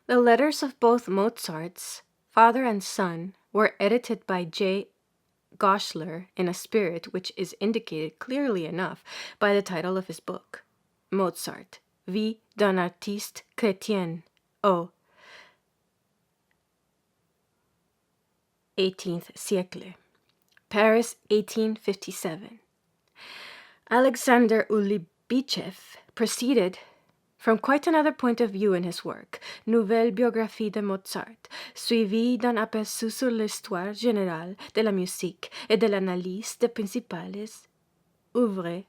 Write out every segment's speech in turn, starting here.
The letters of both Mozart's father and son were edited by J. Goschler in a spirit which is indicated clearly enough by the title of his book, Mozart, Vie d'un artiste chrétien, au 18th siècle, Paris, 1857. Alexander Ulibichev proceeded from quite another point of view in his work, Nouvelle biographie de Mozart, suivie d'un aperçu sur l'histoire générale de la musique et de l'analyse des principales œuvres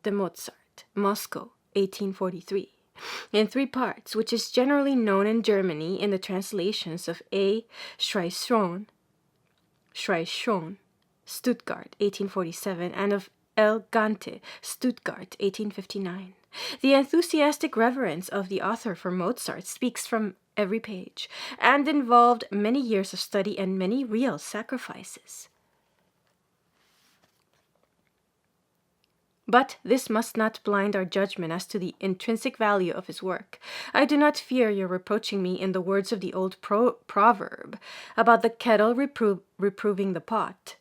de Mozart, Moscow, 1843, in 3 parts, which is generally known in Germany in the translations of A. Schreischon, Stuttgart, 1847, and of L. Gante, Stuttgart, 1859. The enthusiastic reverence of the author for Mozart speaks from every page, and involved many years of study and many real sacrifices. But this must not blind our judgment as to the intrinsic value of his work. I do not fear your reproaching me in the words of the old proverb about the kettle reproving the pot.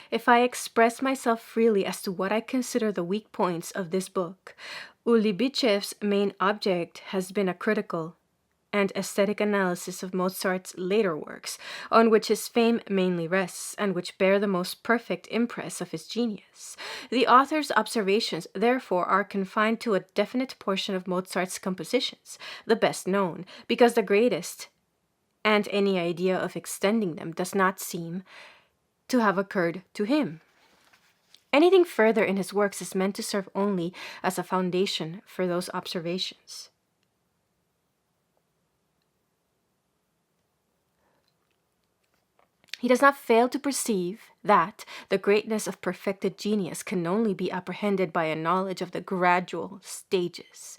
If I express myself freely as to what I consider the weak points of this book, Ulibichev's main object has been a critical and aesthetic analysis of Mozart's later works, on which his fame mainly rests, and which bear the most perfect impress of his genius. The author's observations, therefore, are confined to a definite portion of Mozart's compositions, the best known, because the greatest, and any idea of extending them does not seem to have occurred to him. Anything further in his works is meant to serve only as a foundation for those observations. He does not fail to perceive that the greatness of perfected genius can only be apprehended by a knowledge of the gradual stages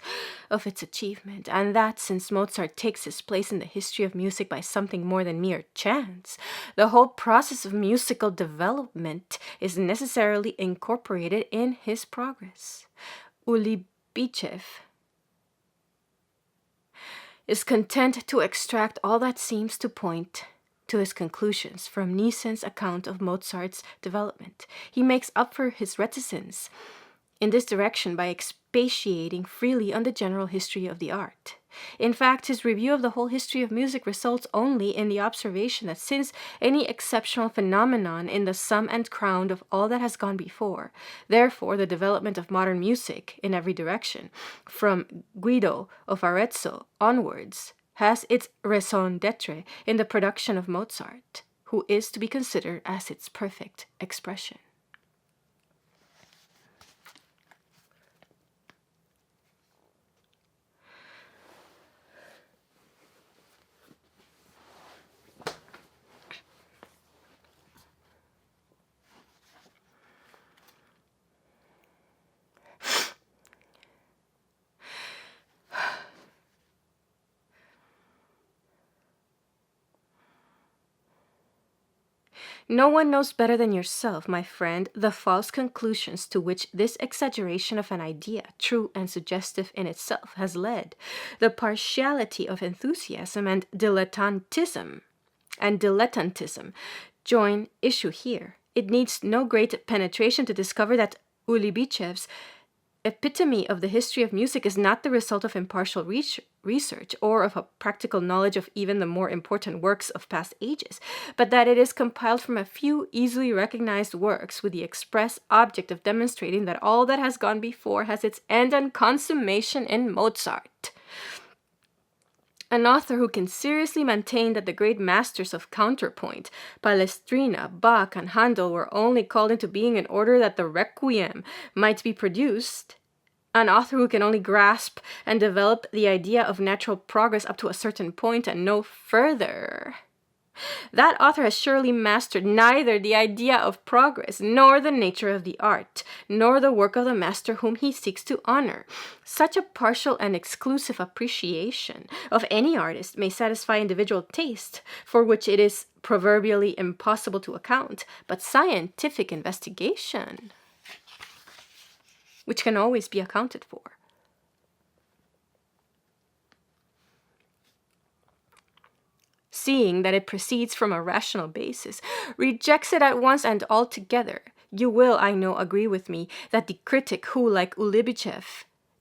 of its achievement, and that since Mozart takes his place in the history of music by something more than mere chance, the whole process of musical development is necessarily incorporated in his progress. Ulibichev is content to extract all that seems to point to his conclusions from Nisen's account of Mozart's development. He makes up for his reticence in this direction by expatiating freely on the general history of the art. In fact, his review of the whole history of music results only in the observation that since any exceptional phenomenon in the sum and crown of all that has gone before, therefore the development of modern music in every direction, from Guido of Arezzo onwards, has its raison d'etre in the production of Mozart, who is to be considered as its perfect expression. No one knows better than yourself, my friend, the false conclusions to which this exaggeration of an idea, true and suggestive in itself, has led. The partiality of enthusiasm and dilettantism join issue here. It needs no great penetration to discover that Ulibichev's epitome of the history of music is not the result of impartial research or of a practical knowledge of even the more important works of past ages, but that it is compiled from a few easily recognized works with the express object of demonstrating that all that has gone before has its end and consummation in Mozart. An author who can seriously maintain that the great masters of counterpoint, Palestrina, Bach, and Handel, were only called into being in order that the Requiem might be produced, an author who can only grasp and develop the idea of natural progress up to a certain point and no further, That author has surely mastered neither the idea of progress, nor the nature of the art, nor the work of the master whom he seeks to honor. Such a partial and exclusive appreciation of any artist may satisfy individual taste, for which it is proverbially impossible to account, but scientific investigation, which can always be accounted for, seeing that it proceeds from a rational basis, rejects it at once and altogether. You will, I know, agree with me that the critic who, like Olivia,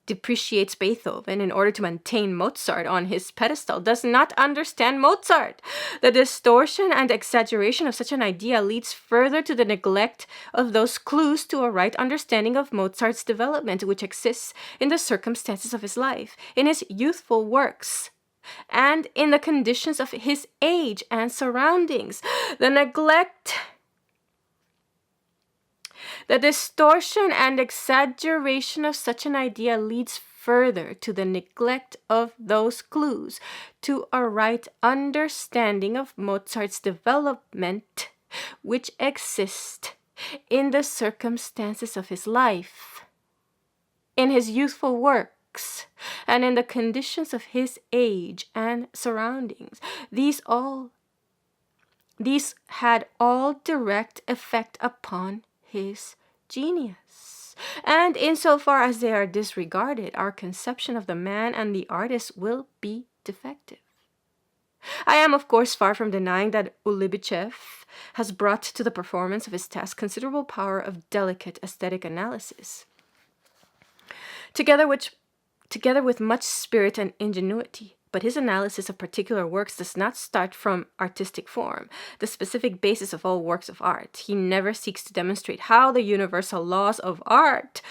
depreciates Beethoven in order to maintain Mozart on his pedestal does not understand Mozart. The distortion and exaggeration of such an idea leads further to the neglect of those clues to a right understanding of Mozart's development which exists in the circumstances of his life, in his youthful works, and in the conditions of his age and surroundings. The distortion and exaggeration of such an idea leads further to the neglect of those clues to a right understanding of Mozart's development which exist in the circumstances of his life, in his youthful works, and in the conditions of his age and surroundings. These had all direct effect upon his genius. And insofar as they are disregarded, our conception of the man and the artist will be defective. I am, of course, far from denying that Olivia has brought to the performance of his task considerable power of delicate aesthetic analysis, together with much spirit and ingenuity. But his analysis of particular works does not start from artistic form, the specific basis of all works of art. He never seeks to demonstrate how the universal laws of art,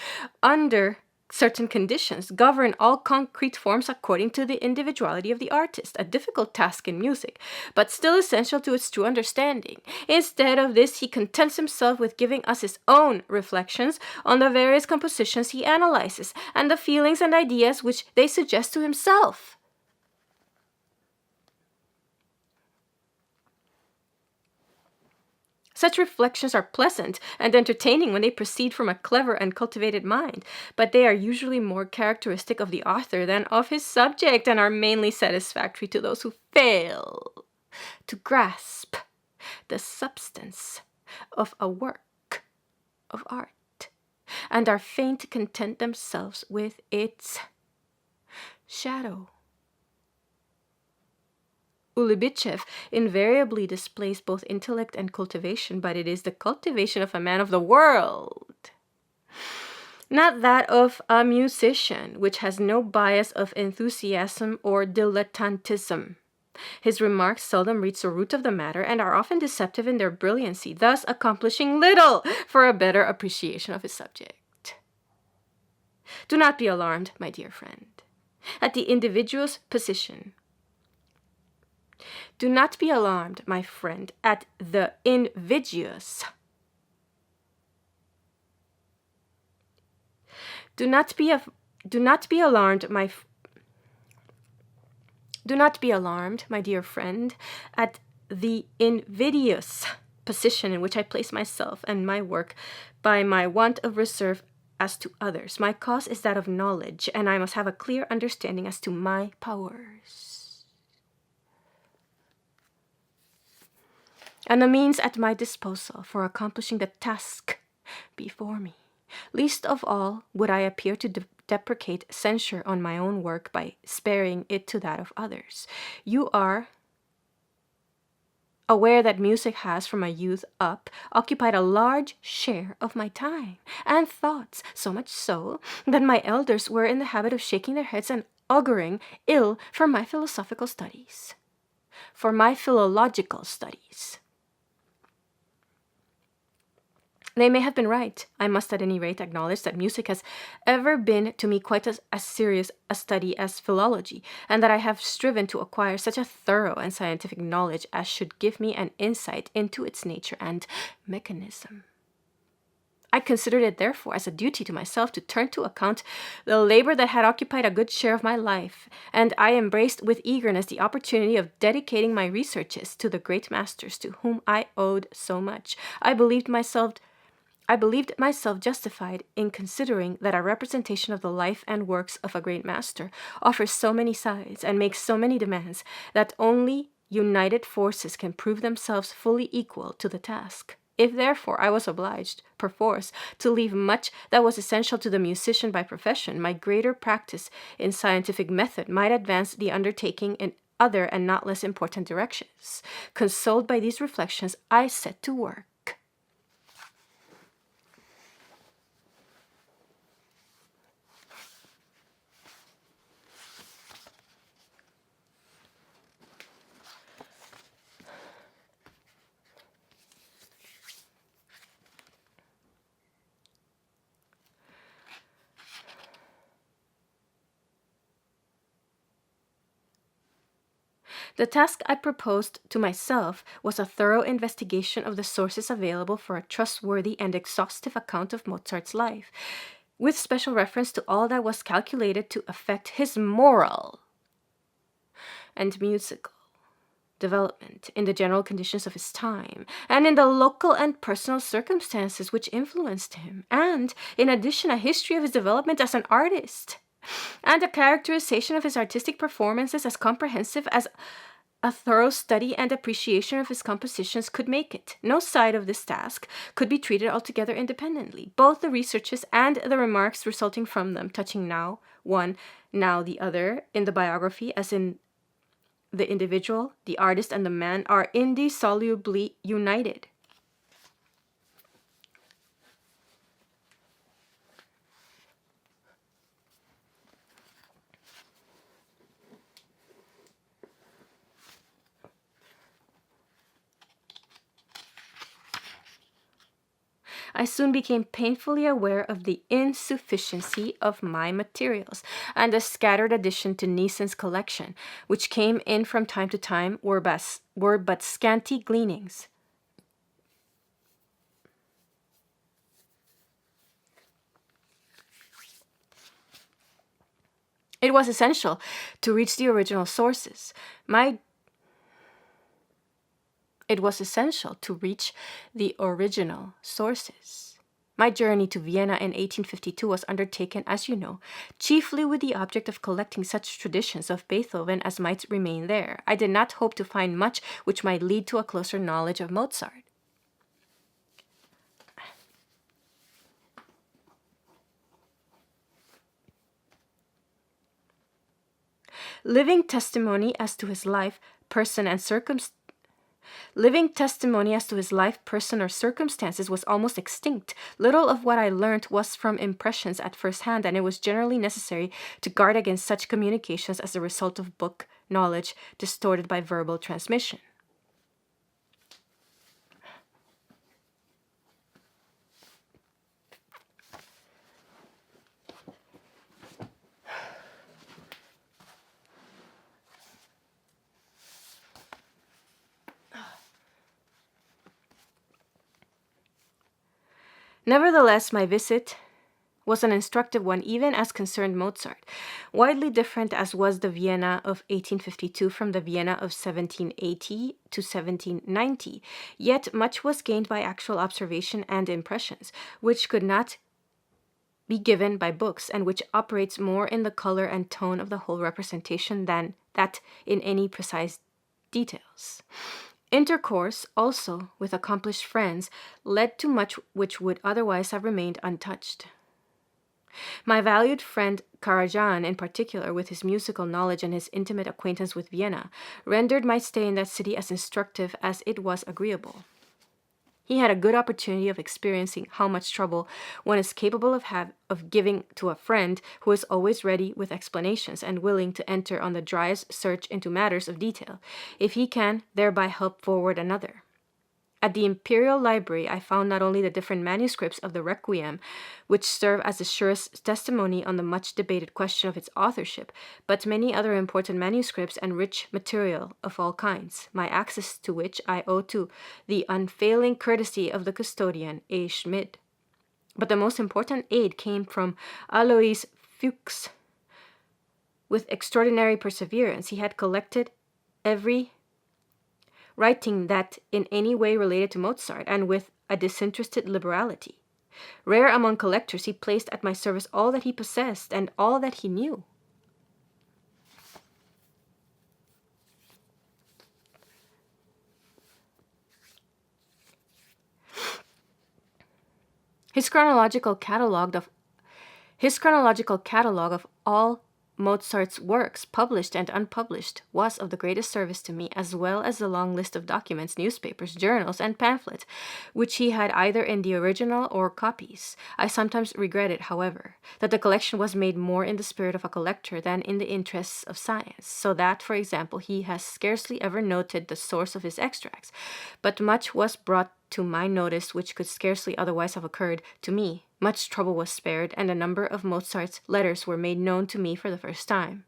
under certain conditions, govern all concrete forms according to the individuality of the artist, a difficult task in music, but still essential to its true understanding. Instead of this, he contents himself with giving us his own reflections on the various compositions he analyzes, and the feelings and ideas which they suggest to himself. Such reflections are pleasant and entertaining when they proceed from a clever and cultivated mind, but they are usually more characteristic of the author than of his subject, and are mainly satisfactory to those who fail to grasp the substance of a work of art, and are fain to content themselves with its shadow. Olivia invariably displays both intellect and cultivation, but it is the cultivation of a man of the world, not that of a musician, which has no bias of enthusiasm or dilettantism. His remarks seldom reach the root of the matter and are often deceptive in their brilliancy, thus accomplishing little for a better appreciation of his subject. Do not be alarmed, my dear friend, at the individual's position. Do not be alarmed, my friend, at the invidious. Do not be alarmed, my dear friend, at the invidious position in which I place myself and my work by my want of reserve as to others. My cause is that of knowledge, and I must have a clear understanding as to my powers, and the means at my disposal for accomplishing the task before me. Least of all would I appear to deprecate censure on my own work by sparing it to that of others. You are aware that music has, from my youth up, occupied a large share of my time and thoughts, so much so that my elders were in the habit of shaking their heads and auguring ill for my philological studies. They may have been right. I must at any rate acknowledge that music has ever been to me quite as serious a study as philology, and that I have striven to acquire such a thorough and scientific knowledge as should give me an insight into its nature and mechanism. I I considered it therefore as a duty to myself to turn to account the labor that had occupied a good share of my life, and I embraced with eagerness the opportunity of dedicating my researches to the great masters to whom I owed so much. I believed myself justified in considering that a representation of the life and works of a great master offers so many sides and makes so many demands that only united forces can prove themselves fully equal to the task. If therefore I was obliged, perforce, to leave much that was essential to the musician by profession, my greater practice in scientific method might advance the undertaking in other and not less important directions. Consoled by these reflections, I set to work. The task I proposed to myself was a thorough investigation of the sources available for a trustworthy and exhaustive account of Mozart's life, with special reference to all that was calculated to affect his moral and musical development in the general conditions of his time, and in the local and personal circumstances which influenced him, and, in addition, a history of his development as an artist, and a characterization of his artistic performances as comprehensive as a thorough study and appreciation of his compositions could make it. No side of this task could be treated altogether independently. Both the researches and the remarks resulting from them, touching now one, now the other, in the biography as in the individual, the artist, and the man, are indissolubly united. I soon became painfully aware of the insufficiency of my materials, and the scattered addition to Nissen's collection, which came in from time to time, were but scanty gleanings. It was essential to reach the original sources. It was essential to reach the original sources. My journey to Vienna in 1852 was undertaken, as you know, chiefly with the object of collecting such traditions of Beethoven as might remain there. I did not hope to find much which might lead to a closer knowledge of Mozart. Living testimony as to his life, person, or circumstances was almost extinct. Little of what I learnt was from impressions at first hand, and it was generally necessary to guard against such communications as the result of book knowledge distorted by verbal transmission. Nevertheless, my visit was an instructive one, even as concerned Mozart. Widely different as was the Vienna of 1852 from the Vienna of 1780 to 1790, yet much was gained by actual observation and impressions, which could not be given by books, and which operates more in the color and tone of the whole representation than that in any precise details. Intercourse, also, with accomplished friends led to much which would otherwise have remained untouched. My valued friend Karajan, in particular, with his musical knowledge and his intimate acquaintance with Vienna, rendered my stay in that city as instructive as it was agreeable. He had a good opportunity of experiencing how much trouble one is capable of giving to a friend who is always ready with explanations and willing to enter on the driest search into matters of detail, if he can thereby help forward another. At the Imperial Library, I found not only the different manuscripts of the Requiem, which serve as the surest testimony on the much debated question of its authorship, but many other important manuscripts and rich material of all kinds, my access to which I owe to the unfailing courtesy of the custodian, A. Schmid. But the most important aid came from Alois Fuchs. With extraordinary perseverance, he had collected every writing that in any way related to Mozart, and with a disinterested liberality. Rare among collectors, he placed at my service all that he possessed and all that he knew. His chronological catalogue of all Mozart's works, published and unpublished, was of the greatest service to me, as well as the long list of documents, newspapers, journals, and pamphlets, which he had either in the original or copies. I sometimes regretted, however, that the collection was made more in the spirit of a collector than in the interests of science, so that, for example, he has scarcely ever noted the source of his extracts, but much was brought to my notice which could scarcely otherwise have occurred to me. Much trouble was spared, and a number of Mozart's letters were made known to me for the first time.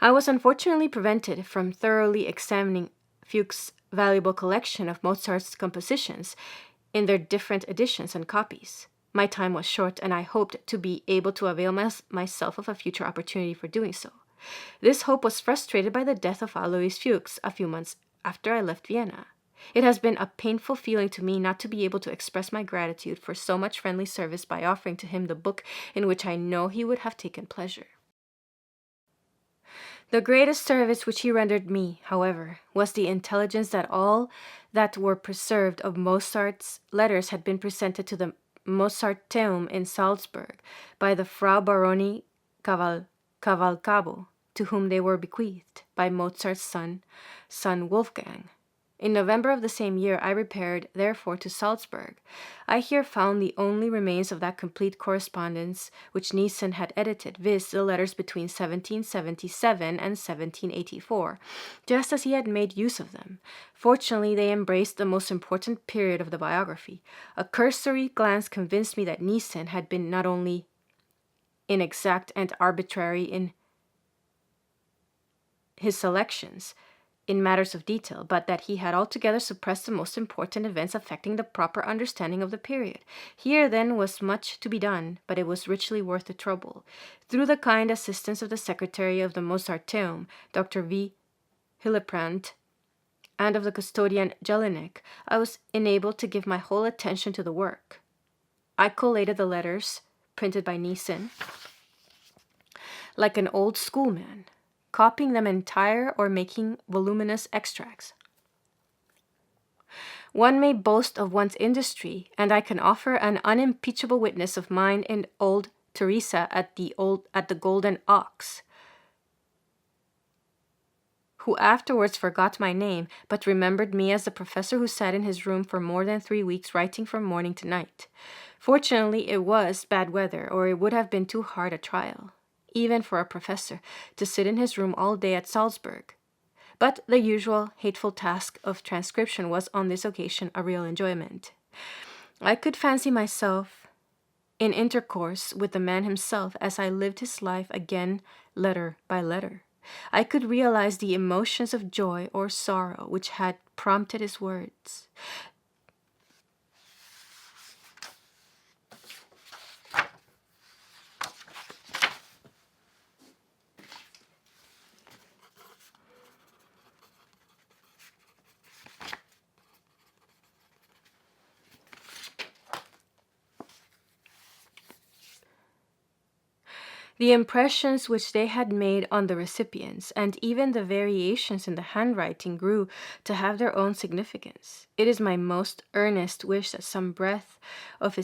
I was unfortunately prevented from thoroughly examining Fuchs' valuable collection of Mozart's compositions in their different editions and copies. My time was short, and I hoped to be able to avail myself of a future opportunity for doing so. This hope was frustrated by the death of Alois Fuchs a few months after I left Vienna. It has been a painful feeling to me not to be able to express my gratitude for so much friendly service by offering to him the book in which I know he would have taken pleasure. The greatest service which he rendered me, however, was the intelligence that all that were preserved of Mozart's letters had been presented to the Mozarteum in Salzburg by the Frau Baroni Cavalcabo, to whom they were bequeathed by Mozart's son Wolfgang. In November of the same year, I repaired, therefore, to Salzburg. I here found the only remains of that complete correspondence which Nissen had edited, viz., the letters between 1777 and 1784, just as he had made use of them. Fortunately, they embraced the most important period of the biography. A cursory glance convinced me that Nissen had been not only inexact and arbitrary in his selections, in matters of detail, but that he had altogether suppressed the most important events affecting the proper understanding of the period. Here, then, was much to be done, but it was richly worth the trouble. Through the kind assistance of the secretary of the Mozarteum, Dr. V. Hillebrand, and of the custodian Jelinek, I was enabled to give my whole attention to the work. I collated the letters, printed by Nissen, like an old schoolman, copying them entire or making voluminous extracts. One may boast of one's industry, and I can offer an unimpeachable witness of mine in old Teresa at the Golden Ox, who afterwards forgot my name, but remembered me as the professor who sat in his room for more than 3 weeks writing from morning to night. Fortunately, it was bad weather, or it would have been too hard a trial, even for a professor, to sit in his room all day at Salzburg. But the usual hateful task of transcription was on this occasion a real enjoyment. I could fancy myself in intercourse with the man himself as I lived his life again, letter by letter. I could realize the emotions of joy or sorrow which had prompted his words. The impressions which they had made on the recipients, and even the variations in the handwriting, grew to have their own significance. It is my most earnest wish that some breath of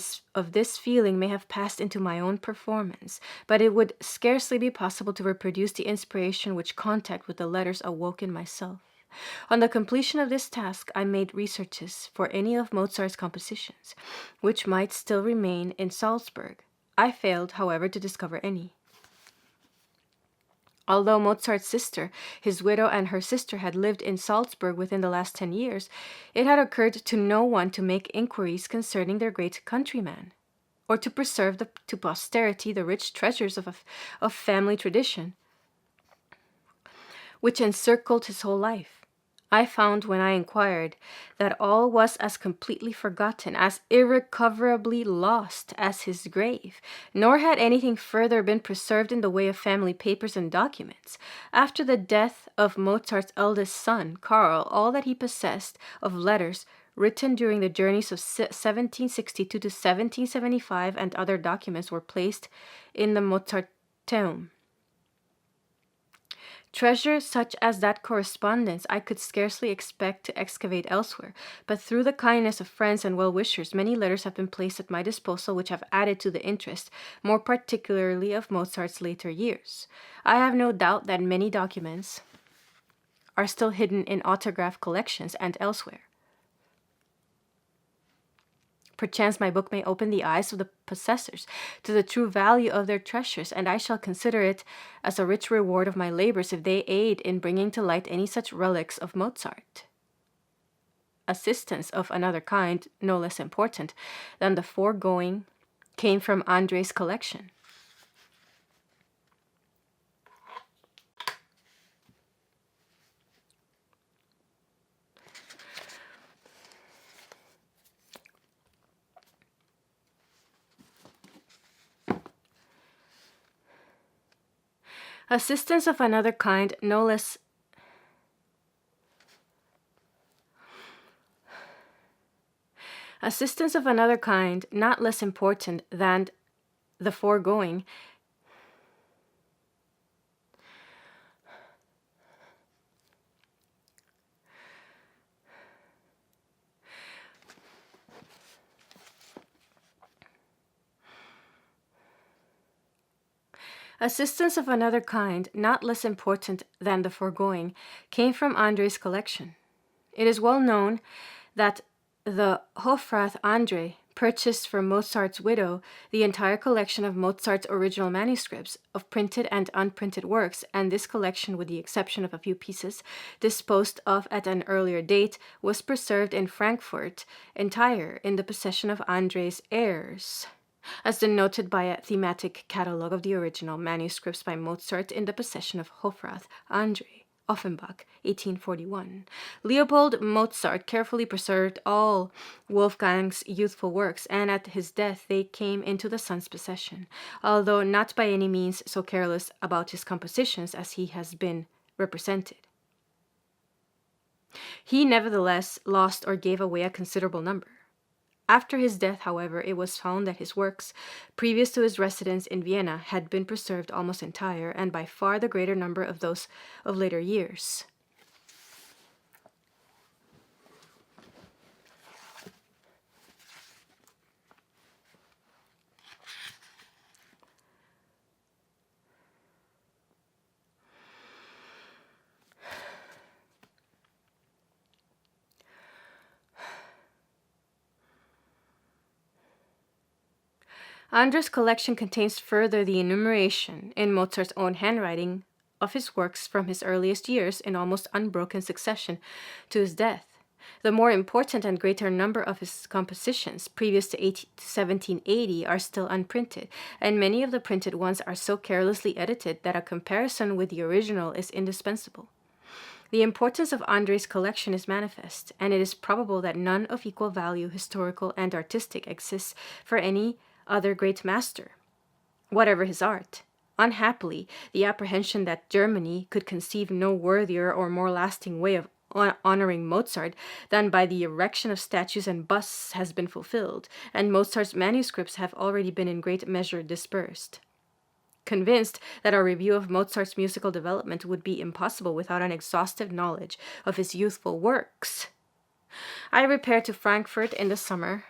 this feeling may have passed into my own performance, but it would scarcely be possible to reproduce the inspiration which contact with the letters awoke in myself. On the completion of this task, I made researches for any of Mozart's compositions, which might still remain in Salzburg. I failed, however, to discover any. Although Mozart's sister, his widow, and her sister had lived in Salzburg within the last 10 years, it had occurred to no one to make inquiries concerning their great countryman, or to preserve to posterity the rich treasures of family tradition which encircled his whole life. I found when I inquired that all was as completely forgotten, as irrecoverably lost as his grave, nor had anything further been preserved in the way of family papers and documents. After the death of Mozart's eldest son, Karl, all that he possessed of letters written during the journeys of 1762 to 1775 and other documents were placed in the Mozarteum. Treasure such as that correspondence I could scarcely expect to excavate elsewhere, but through the kindness of friends and well-wishers, many letters have been placed at my disposal which have added to the interest, more particularly of Mozart's later years. I have no doubt that many documents are still hidden in autograph collections and elsewhere. Perchance my book may open the eyes of the possessors to the true value of their treasures, and I shall consider it as a rich reward of my labors if they aid in bringing to light any such relics of Mozart. Assistance of another kind, no less important than the foregoing, came from Andre's collection. Assistance of another kind, no less Assistance of another kind, not less important than the foregoing, Assistance of another kind, not less important than the foregoing, came from Andre's collection. It is well known that the Hofrath Andre purchased from Mozart's widow the entire collection of Mozart's original manuscripts of printed and unprinted works, and this collection, with the exception of a few pieces disposed of at an earlier date, was preserved in Frankfurt entire in the possession of Andre's heirs, as denoted by a thematic catalogue of the original manuscripts by Mozart in the possession of Hofrath Andre, Offenbach, 1841. Leopold Mozart carefully preserved all Wolfgang's youthful works, and at his death they came into the son's possession, although not by any means so careless about his compositions as he has been represented. He nevertheless lost or gave away a considerable number. After his death, however, it was found that his works, previous to his residence in Vienna, had been preserved almost entire, and by far the greater number of those of later years. Andre's collection contains further the enumeration, in Mozart's own handwriting, of his works from his earliest years in almost unbroken succession to his death. The more important and greater number of his compositions, previous to 1780, are still unprinted, and many of the printed ones are so carelessly edited that a comparison with the original is indispensable. The importance of Andre's collection is manifest, and it is probable that none of equal value, historical and artistic, exists for any other great master, whatever his art. Unhappily, the apprehension that Germany could conceive no worthier or more lasting way of honoring Mozart than by the erection of statues and busts has been fulfilled, and Mozart's manuscripts have already been in great measure dispersed. Convinced that a review of Mozart's musical development would be impossible without an exhaustive knowledge of his youthful works, I repaired to Frankfurt in the summer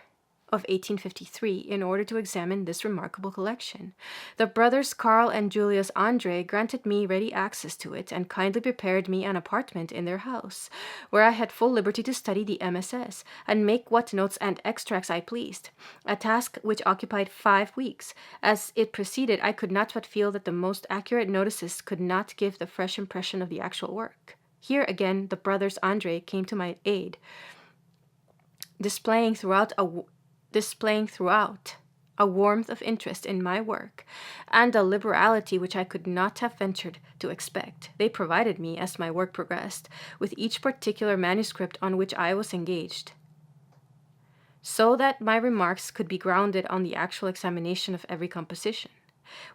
of 1853 in order to examine this remarkable collection. The brothers Karl and Julius Andre granted me ready access to it and kindly prepared me an apartment in their house, where I had full liberty to study the MSS and make what notes and extracts I pleased, a task which occupied 5 weeks. As it proceeded, I could not but feel that the most accurate notices could not give the fresh impression of the actual work. Here again the brothers Andre came to my aid, displaying throughout a warmth of interest in my work, and a liberality which I could not have ventured to expect. They provided me, as my work progressed, with each particular manuscript on which I was engaged, so that my remarks could be grounded on the actual examination of every composition.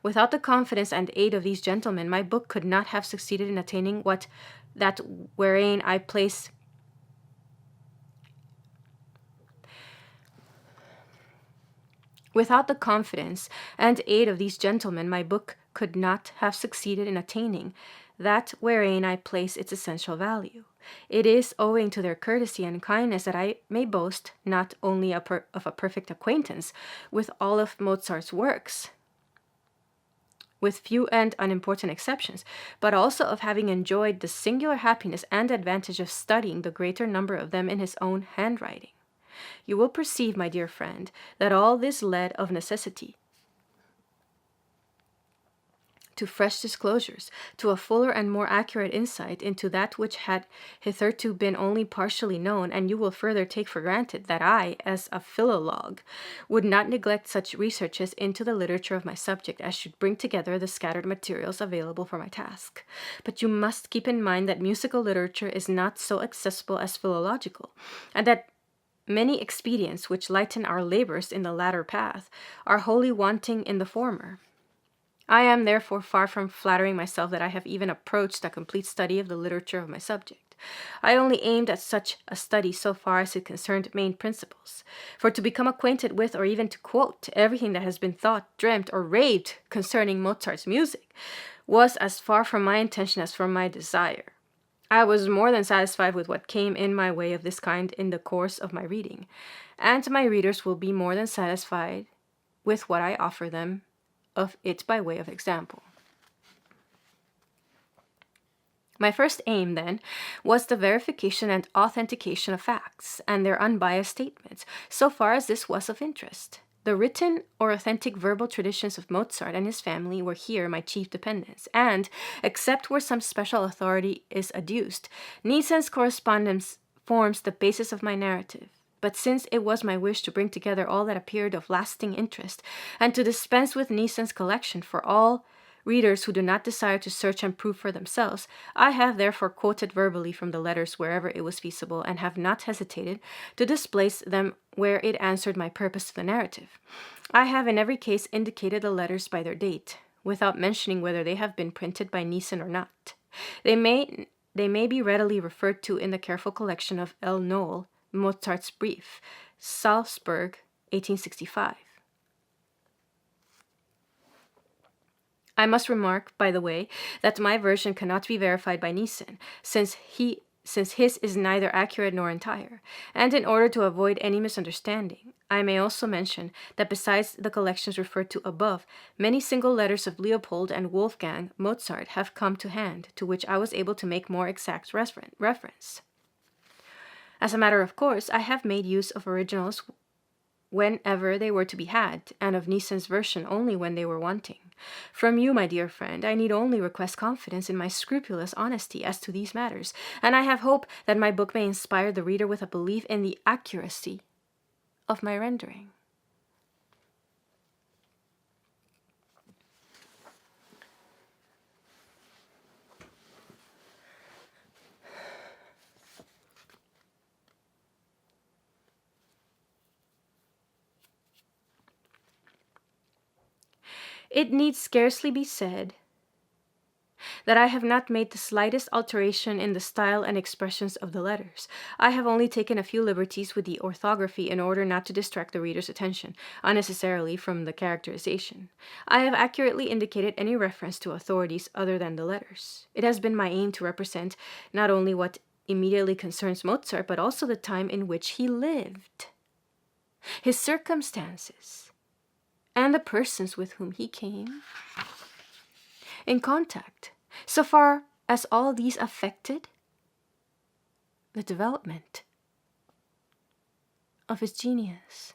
Without the confidence and aid of these gentlemen, my book could not have succeeded in attaining that wherein I place Without the confidence and aid of these gentlemen, my book could not have succeeded in attaining that wherein I place its essential value. It is owing to their courtesy and kindness that I may boast not only of a perfect acquaintance with all of Mozart's works, with few and unimportant exceptions, but also of having enjoyed the singular happiness and advantage of studying the greater number of them in his own handwriting. You will perceive, my dear friend, that all this led of necessity to fresh disclosures, to a fuller and more accurate insight into that which had hitherto been only partially known, and you will further take for granted that I, as a philologue, would not neglect such researches into the literature of my subject as should bring together the scattered materials available for my task. But you must keep in mind that musical literature is not so accessible as philological, and that many expedients which lighten our labors in the latter path are wholly wanting in the former. I am therefore far from flattering myself that I have even approached a complete study of the literature of my subject. I only aimed at such a study so far as it concerned main principles. For to become acquainted with, or even to quote, everything that has been thought, dreamt, or raved concerning Mozart's music was as far from my intention as from my desire. I was more than satisfied with what came in my way of this kind in the course of my reading, and my readers will be more than satisfied with what I offer them of it by way of example. My first aim, then, was the verification and authentication of facts, and their unbiased statements, so far as this was of interest. The written or authentic verbal traditions of Mozart and his family were here my chief dependence, and, except where some special authority is adduced, Nisen's correspondence forms the basis of my narrative. But since it was my wish to bring together all that appeared of lasting interest, and to dispense with Nisen's collection for all readers who do not desire to search and prove for themselves, I have therefore quoted verbally from the letters wherever it was feasible, and have not hesitated to displace them where it answered my purpose to the narrative. I have in every case indicated the letters by their date, without mentioning whether they have been printed by Niesen or not. They may be readily referred to in the careful collection of L. Noel, Mozart's Brief, Salzburg, 1865. I must remark, by the way, that my version cannot be verified by Niesen, since his is neither accurate nor entire, and in order to avoid any misunderstanding, I may also mention that besides the collections referred to above, many single letters of Leopold and Wolfgang Mozart have come to hand, to which I was able to make more exact reference. As a matter of course, I have made use of originals whenever they were to be had, and of Nisen's version only when they were wanting. From you, my dear friend, I need only request confidence in my scrupulous honesty as to these matters, and I have hope that my book may inspire the reader with a belief in the accuracy of my rendering. It need scarcely be said that I have not made the slightest alteration in the style and expressions of the letters. I have only taken a few liberties with the orthography in order not to distract the reader's attention unnecessarily from the characterization. I have accurately indicated any reference to authorities other than the letters. It has been my aim to represent not only what immediately concerns Mozart, but also the time in which he lived, his circumstances, and the persons with whom he came in contact, so far as all these affected the development of his genius.